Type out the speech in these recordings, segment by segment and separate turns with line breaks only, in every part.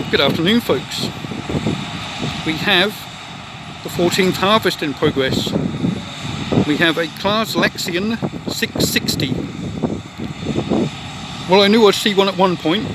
Good afternoon, folks. We have the 14th harvest in progress. We have a Claas Lexion 660. Well, I knew I'd see one at one point.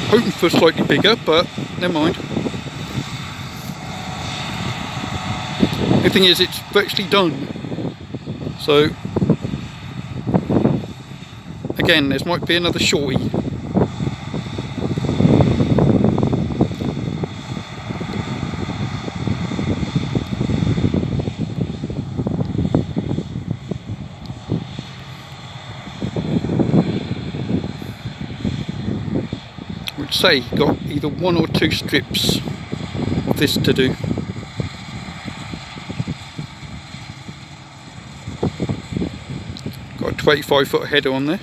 Hoping for slightly bigger, but never mind. The thing is, it's virtually done. So, again, there might be another shorty. I would say got either one or two strips of this to do. Got a 25-foot header on there.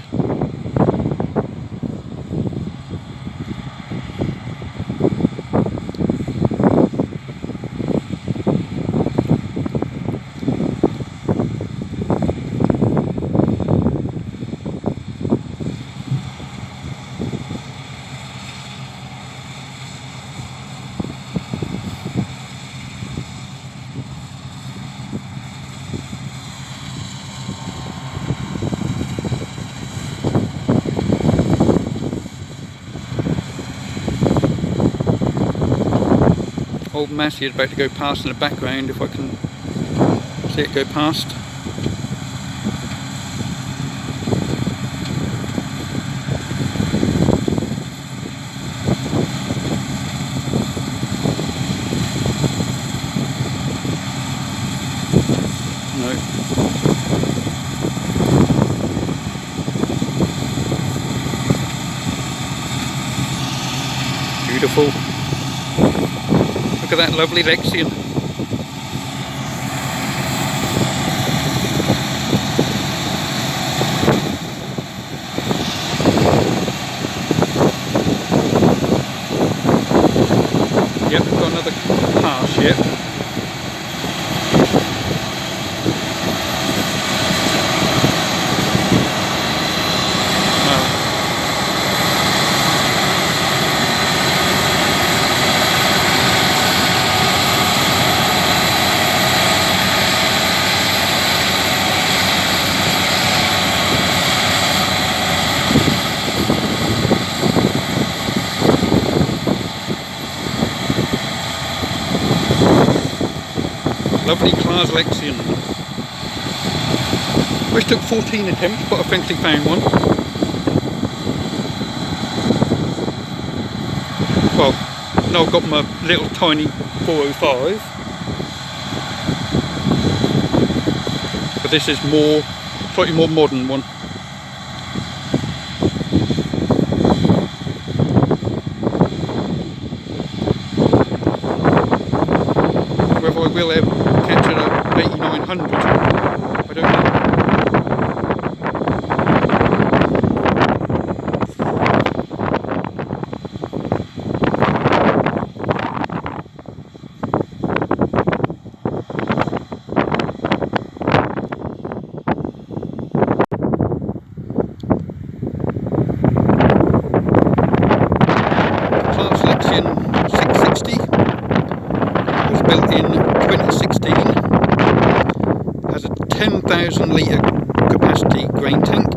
Old Massey is about to go past in the background, if I can see it go past. No. Beautiful. Look at that lovely Lexion. Yep, we've got another pass yet. Lovely Claas Lexion. Which took 14 attempts, but I eventually found one. Well, now I've got my little tiny 405. But this is slightly more modern one. Whether I will ever catch an 8900, I don't know. Claas Lexion 660 was built in 2016. Has a 10,000 litre capacity grain tank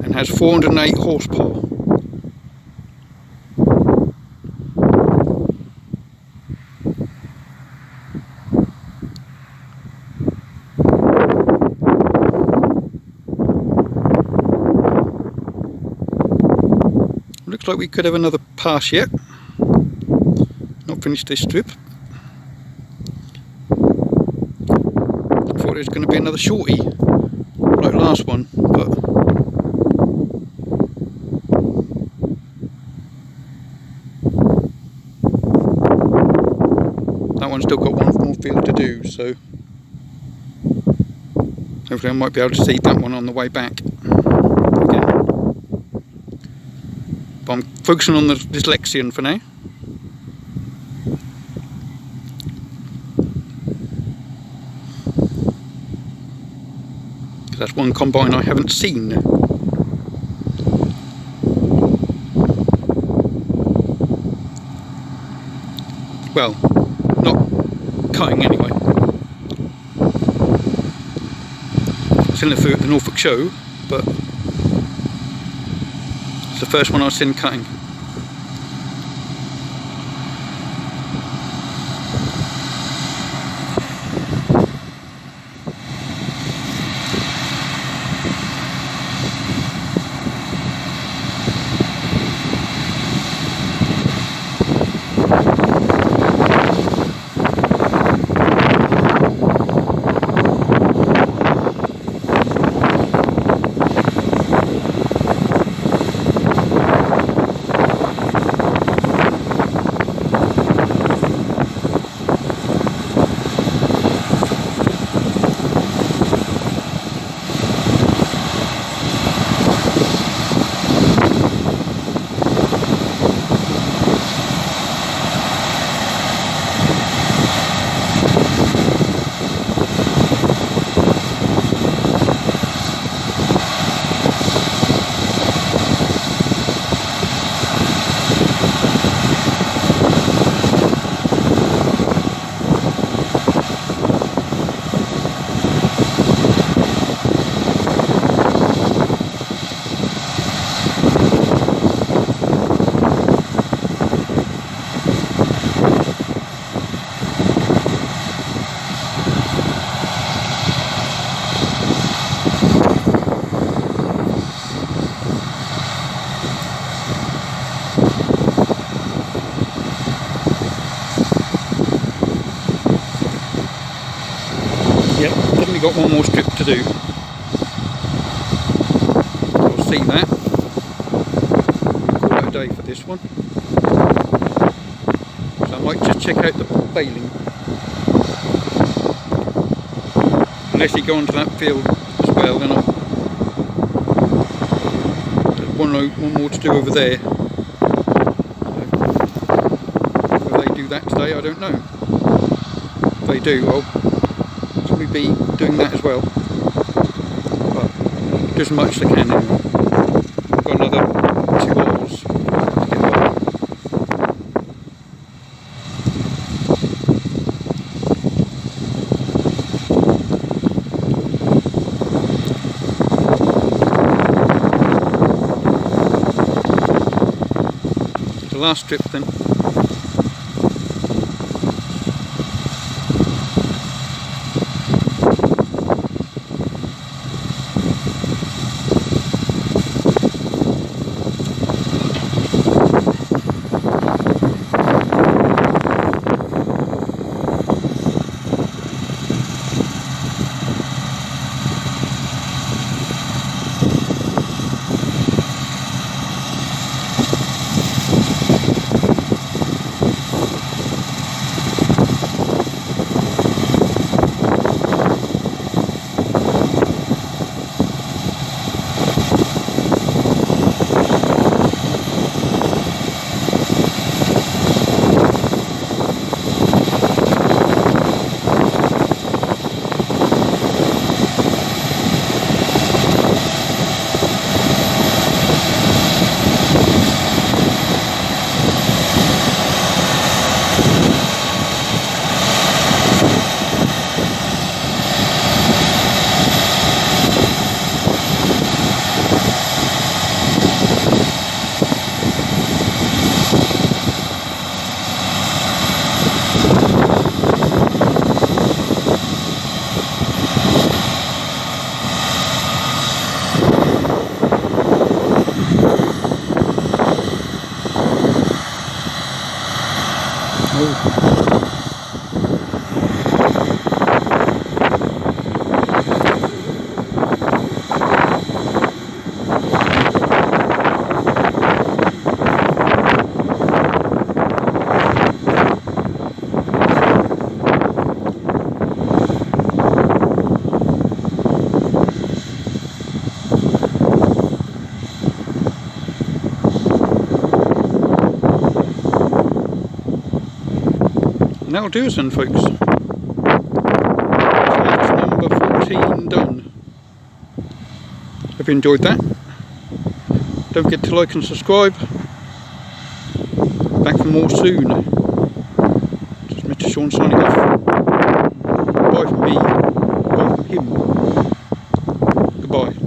and has 408 horsepower. Looks like we could have another pass yet. Not finished this strip. Thought it was going to be another shorty like last one, but that one's still got one more field to do, so hopefully I might be able to see that one on the way back again. But I'm focusing on this Lexion for now. That's one combine I haven't seen. Well, not cutting anyway. It's in the Norfolk show, but it's the first one I've seen cutting. Yep, definitely got one more strip to do. You'll see that. Call it a day for this one. So I might just check out the baling. Unless you go onto that field as well, then there's one more to do over there. So, will they do that today? I don't know. If they do, I'll be doing that as well, but do as much as I can anyway. I've got another 2 hours to get by. The last strip then. And that'll do us then, folks. So that's number 14 done. Hope you enjoyed that. Don't forget to like and subscribe. Back for more soon. Peter Sean signing off. Bye from me. Bye from him. Goodbye.